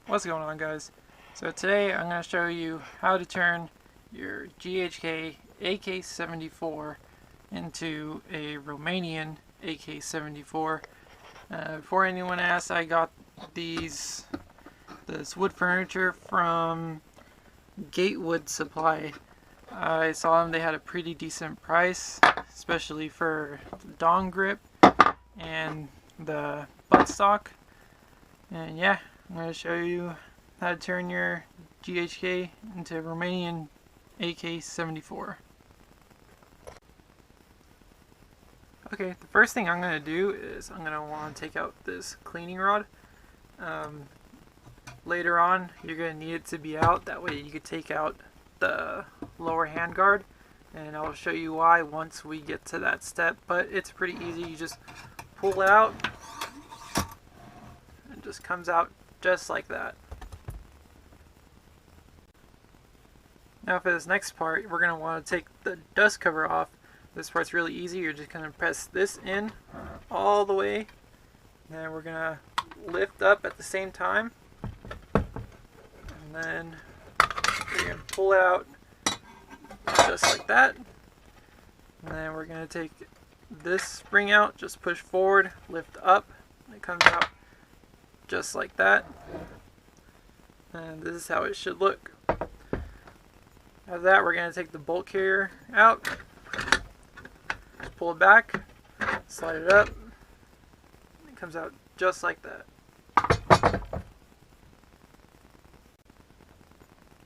What's going on, guys? So today I'm going to show you how to turn your GHK AK74 into a Romanian AK74. Before anyone asks, I got this wood furniture from Gatewood Supply. I saw them, they had a pretty decent price, especially for the dong grip and the buttstock. And yeah, I'm going to show you how to turn your GHK into a Romanian AK74. Okay, the first thing I'm going to do is I'm going to want to take out this cleaning rod. Later on, you're going to need it to be out. That way you can take out the lower handguard. And I'll show you why once we get to that step. But it's pretty easy. You just pull it out. It just comes out just like that. Now for this next part, we're going to want to take the dust cover off. This part's really easy. You're just going to press this in all the way. And then we're going to lift up at the same time. And then we're going to pull it out just like that. And then we're going to take this spring out, just push forward, lift up, and it comes out just like that. And this is how it should look. After that, we're going to take the bolt carrier out, just pull it back, slide it up, it comes out just like that.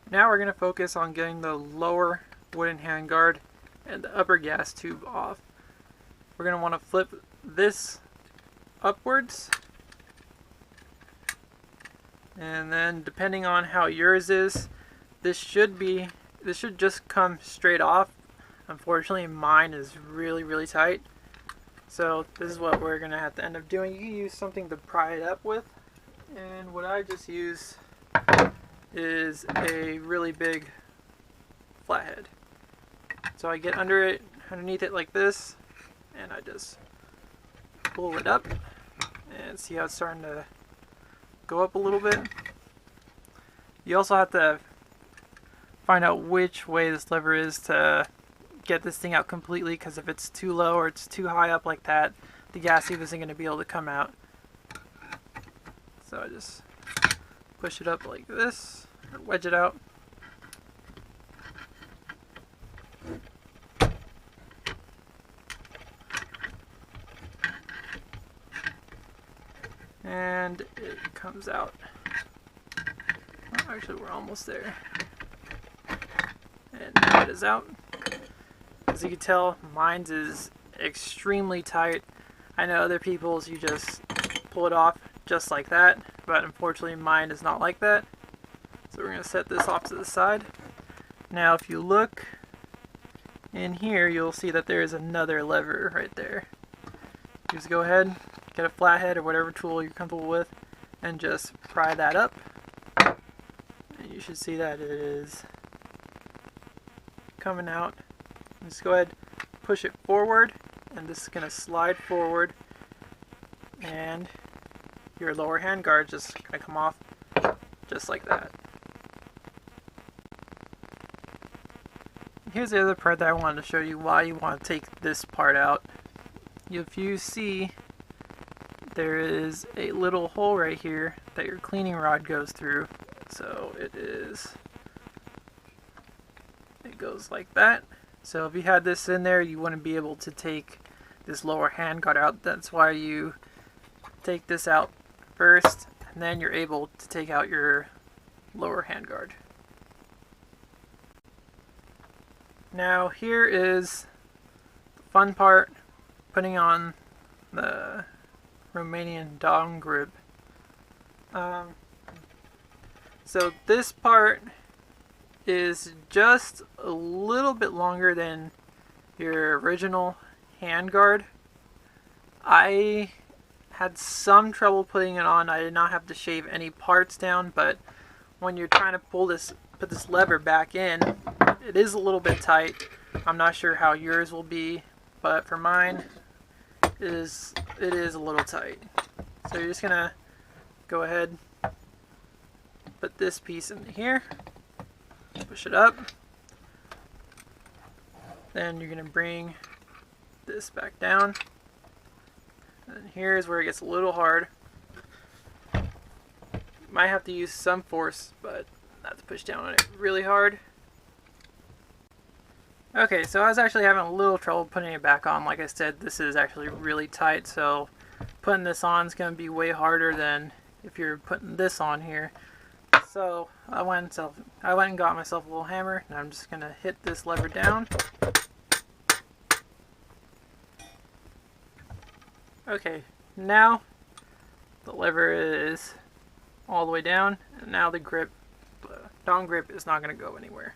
Now we're going to focus on getting the lower wooden handguard and the upper gas tube off. We're going to want to flip this upwards, and then depending on how yours is, this should just come straight off. Unfortunately, mine is really tight. So this is what we're gonna have to end up doing. You can use something to pry it up with, and what I just use is a really big flathead. So I get underneath it like this, and I just pull it up, and see how it's starting to go up a little bit. You also have to find out which way this lever is to get this thing out completely, because if it's too low or it's too high up like that, the gas tube isn't going to be able to come out. So I just push it up like this, or wedge it out. And it comes out. Oh, actually, we're almost there. And now it is out. As you can tell, mine's is extremely tight. I know other people's, you just pull it off just like that, but unfortunately mine is not like that. So we're going to set this off to the side. Now if you look in here, you'll see that there is another lever right there. Just go ahead, get a flathead or whatever tool you're comfortable with, and just pry that up. And you should see that it is coming out. Just go ahead, push it forward, and this is going to slide forward, and your lower handguard just going to come off just like that. Here's the other part that I wanted to show you why you want to take this part out. If you see, there is a little hole right here that your cleaning rod goes through. So it goes like that. So if you had this in there, you wouldn't be able to take this lower handguard out. That's why you take this out first, and then you're able to take out your lower handguard. Now here is the fun part, putting on the Romanian dong grip. So this part is just a little bit longer than your original handguard. I had some trouble putting it on. I did not have to shave any parts down, but when you're trying to put this lever back in, it is a little bit tight. I'm not sure how yours will be, but for mine, it is a little tight. So you're just gonna go ahead, put this piece in here, push it up. Then you're going to bring this back down. And here's where it gets a little hard. You might have to use some force, but not to push down on it really hard. Okay, so I was actually having a little trouble putting it back on. Like I said, this is actually really tight, so putting this on is going to be way harder than if you're putting this on here. So I went and got myself a little hammer, and I'm just going to hit this lever down. Okay, now the lever is all the way down, and now the grip, down grip, is not going to go anywhere.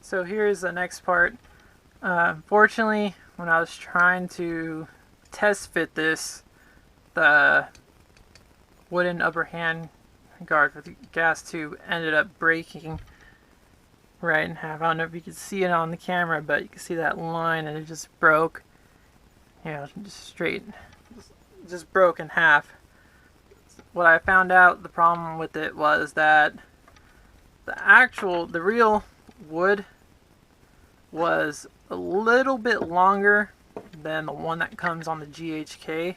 So here's the next part. Unfortunately, when I was trying to test fit this, the wooden upper hand guard for the gas tube ended up breaking right in half. I don't know if you can see it on the camera, but you can see that line, and it just broke. Yeah, just broke in half. What I found out the problem with it was that the real wood was a little bit longer than the one that comes on the GHK.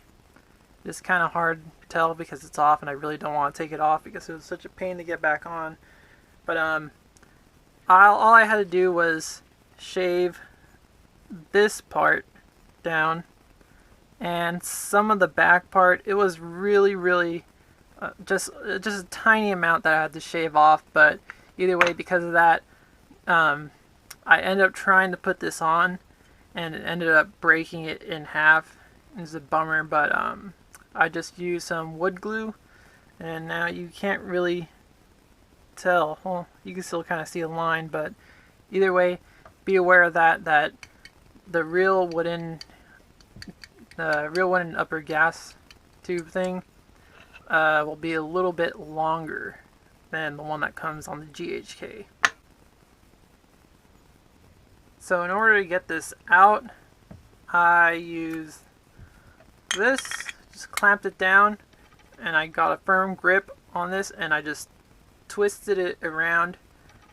It's kind of hard to tell because it's off, and I really don't want to take it off because it was such a pain to get back on. But all I had to do was shave this part down, and some of the back part, it was really just a tiny amount that I had to shave off. But either way, because of that, I ended up trying to put this on, and it ended up breaking it in half. It's a bummer, but I just used some wood glue, and now you can't really tell. Well, you can still kind of see a line, but either way, be aware of that the real wooden upper gas tube thing will be a little bit longer than the one that comes on the GHK. So in order to get this out, I used this, just clamped it down, and I got a firm grip on this, and I just twisted it around,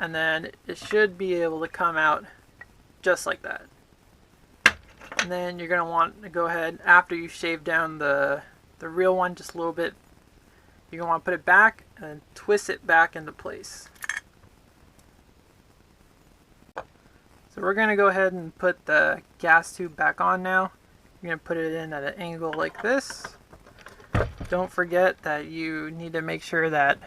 and then it should be able to come out just like that. And then you're going to want to go ahead, after you shave down the real one just a little bit, you're going to want to put it back and twist it back into place. So we're going to go ahead and put the gas tube back on now. You're going to put it in at an angle like this. Don't forget that you need to make sure that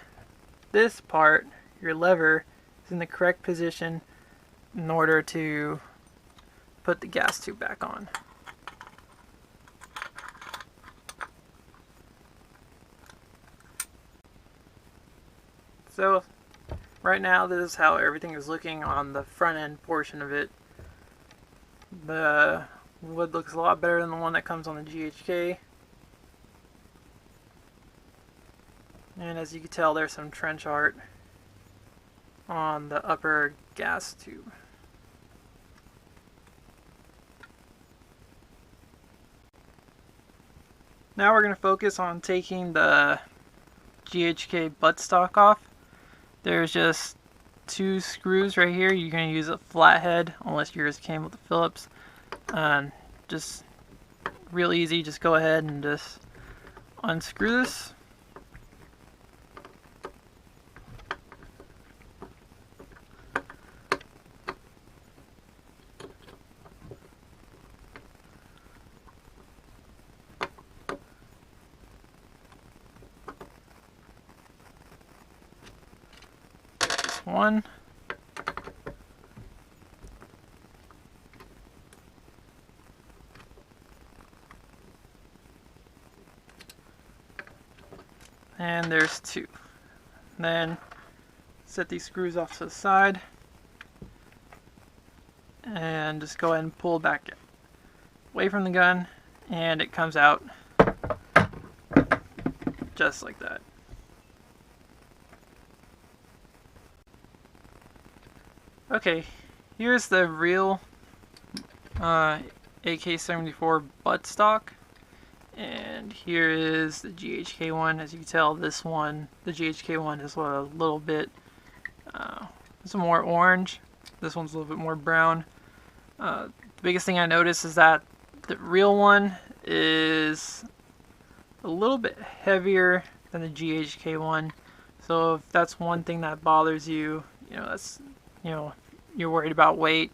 this part, your lever, is in the correct position in order to put the gas tube back on. So right now, this is how everything is looking on the front end portion of it. The wood looks a lot better than the one that comes on the GHK. And as you can tell, there's some trench art on the upper gas tube. Now we're going to focus on taking the GHK buttstock off. There's just 2 screws right here. You're going to use a flathead unless yours came with the Phillips. Just real easy. Just go ahead and just unscrew this. One. And there's 2. Then set these screws off to the side and just go ahead and pull back away from the gun, and it comes out just like that. Okay, here's the real AK74 buttstock, And here is the GHK one. As you can tell, this one, the GHK one, is a little bit it's more orange. This one's a little bit more brown. The biggest thing I noticed is that the real one is a little bit heavier than the GHK one. So if that's one thing that bothers you, you're worried about weight,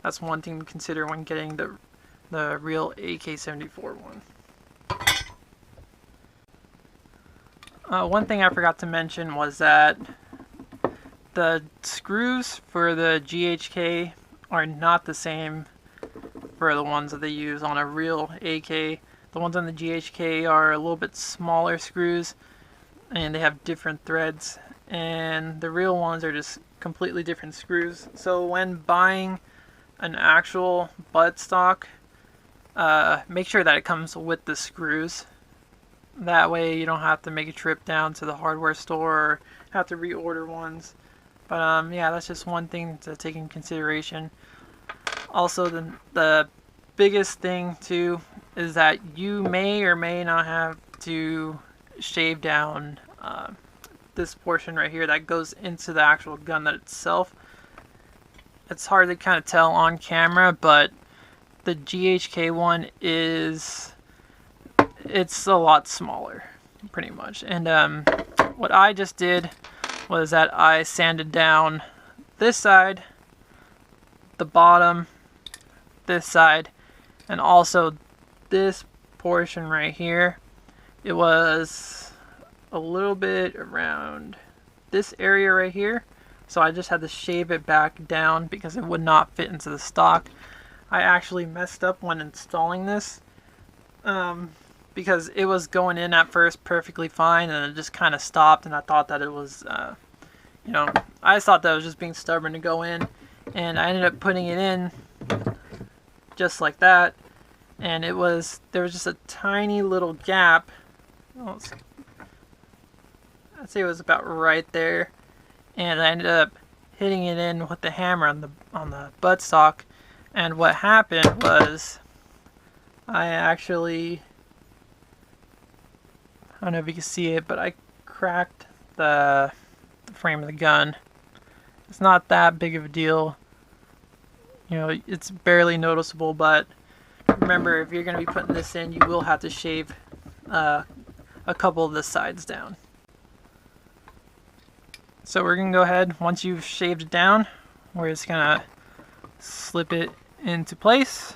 that's one thing to consider when getting the real AK74 one. One thing I forgot to mention was that the screws for the GHK are not the same for the ones that they use on a real AK. The ones on the GHK are a little bit smaller screws and they have different threads, and the real ones are just completely different screws. So when buying an actual buttstock, make sure that it comes with the screws. That way you don't have to make a trip down to the hardware store or have to reorder ones. But yeah, that's just one thing to take in consideration. Also, the biggest thing too is that you may or may not have to shave down this portion right here that goes into the actual gun that itself. It's hard to kind of tell on camera, but the GHK one it's a lot smaller, pretty much. And what I just did was that I sanded down this side, the bottom, this side, and also this portion right here. It was a little bit around this area right here, so I just had to shave it back down because it would not fit into the stock. I actually messed up when installing this because it was going in at first perfectly fine, and it just kind of stopped, and I thought that it was I thought that it was just being stubborn to go in, and I ended up putting it in just like that, and there was just a tiny little gap. I'd say it was about right there, and I ended up hitting it in with the hammer on the buttstock. And what happened was I don't know if you can see it, but I cracked the frame of the gun. It's not that big of a deal. It's barely noticeable, but remember, if you're going to be putting this in, you will have to shave a couple of the sides down. So we're going to go ahead, once you've shaved it down, we're just going to slip it into place.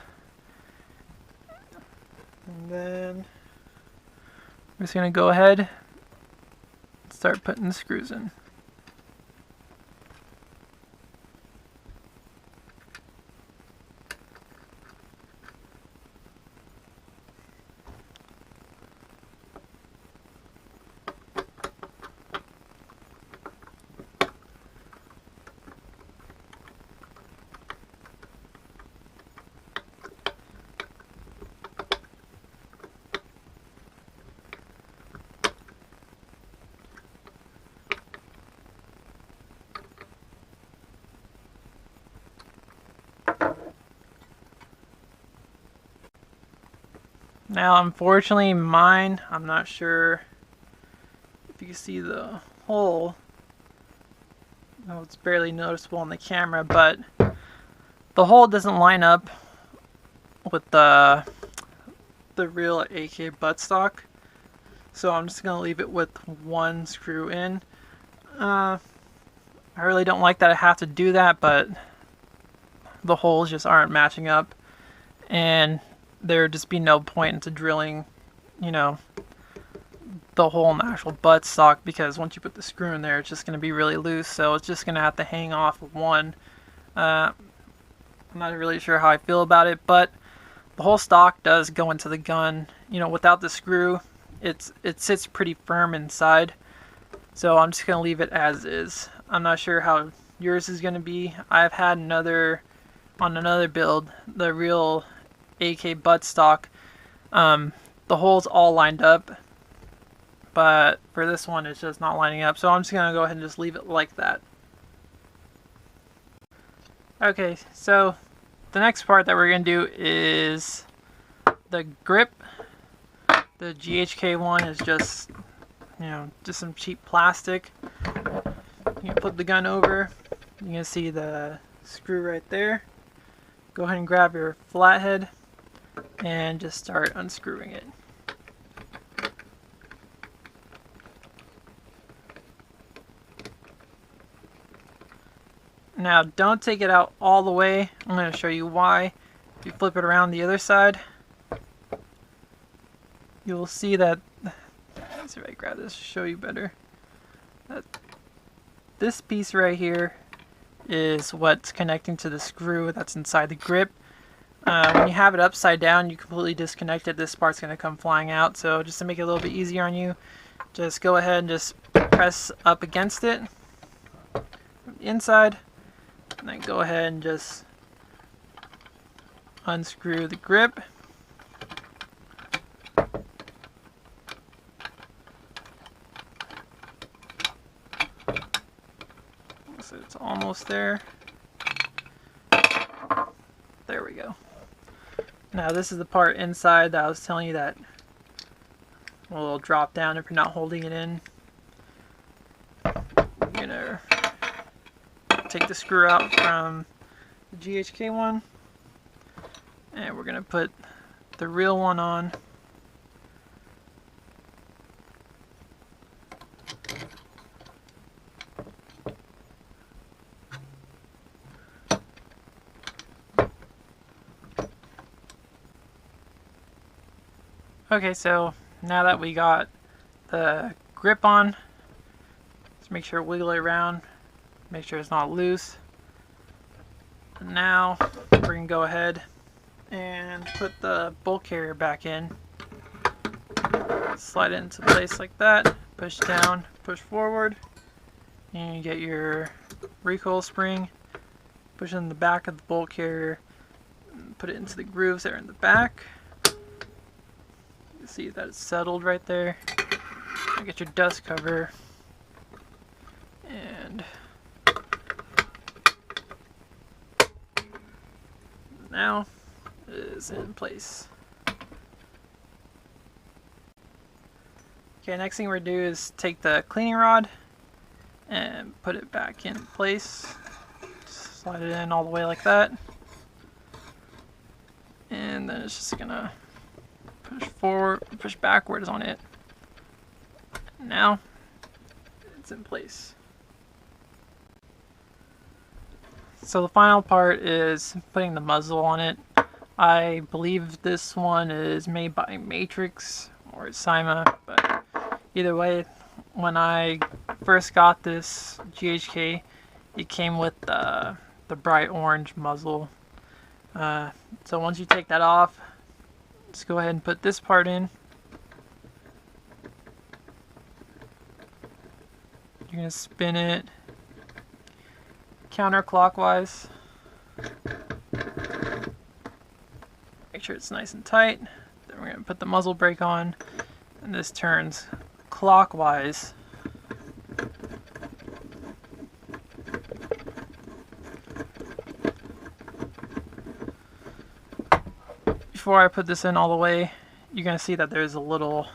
And then we're just going to go ahead and start putting the screws in. Now, unfortunately, mine, I'm not sure if you can see the hole. No, it's barely noticeable on the camera, but the hole doesn't line up with the real AK buttstock. So I'm just going to leave it with one screw in. I really don't like that I have to do that, but the holes just aren't matching up. And there would just be no point into drilling, the hole in the actual buttstock, because once you put the screw in there, it's just going to be really loose, so it's just going to have to hang off of one. I'm not really sure how I feel about it, but the whole stock does go into the gun. Without the screw, it sits pretty firm inside, so I'm just going to leave it as is. I'm not sure how yours is going to be. I've had on another build, the real AK buttstock, the holes all lined up, but for this one it's just not lining up, so I'm just gonna go ahead and just leave it like that. Okay, so the next part that we're gonna do is the grip The GHK one is just, just some cheap plastic. You can flip the gun over. You can see the screw right there. Go ahead and grab your flathead and just start unscrewing it. Now don't take it out all the way. I'm going to show you why. If you flip it around the other side, you'll see that, let's see if I grab this to show you better. This piece right here is what's connecting to the screw that's inside the grip. When you have it upside down, you completely disconnect it. This part's going to come flying out. So just to make it a little bit easier on you, just go ahead and just press up against it from the inside, and then go ahead and just unscrew the grip. So it's almost there. There we go. Now this is the part inside that I was telling you that will drop down if you're not holding it in. I'm gonna take the screw out from the GHK one, and we're gonna put the real one on. Okay, so now that we got the grip on, let's make sure wiggle it around, make sure it's not loose. And now we're going to go ahead and put the bolt carrier back in. Slide it into place like that, push down, push forward, and you get your recoil spring. Push in the back of the bolt carrier, put it into the grooves that are in the back. See that it's settled right there. Get your dust cover, and now it is in place. Okay, next thing we're gonna do is take the cleaning rod and put it back in place. Slide it in all the way like that, and then it's just gonna push forward, push backwards on it. Now it's in place. So the final part is putting the muzzle on it. I believe this one is made by Matrix or Cyma, but either way, when I first got this GHK, it came with the bright orange muzzle. So once you take that off, let's go ahead and put this part in. You're going to spin it counterclockwise. Make sure it's nice and tight. Then we're going to put the muzzle brake on, and this turns clockwise. Before I put this in all the way, you're going to see that there's a little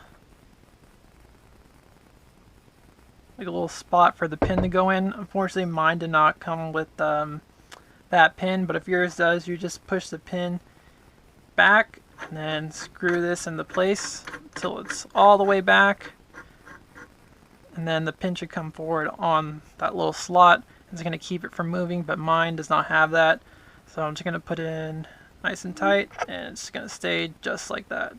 spot for the pin to go in. Unfortunately, mine did not come with that pin, but if yours does, you just push the pin back and then screw this into place until it's all the way back, and then the pin should come forward on that little slot. It's going to keep it from moving, but mine does not have that, so I'm just going to put it in nice and tight, and it's going to stay just like that.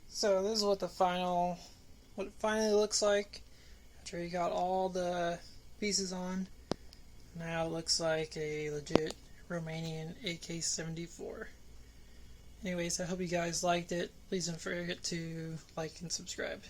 So this is what it finally looks like after you got all the pieces on. Now it looks like a legit Romanian AK74. Anyways, I hope you guys liked it. Please don't forget to like and subscribe.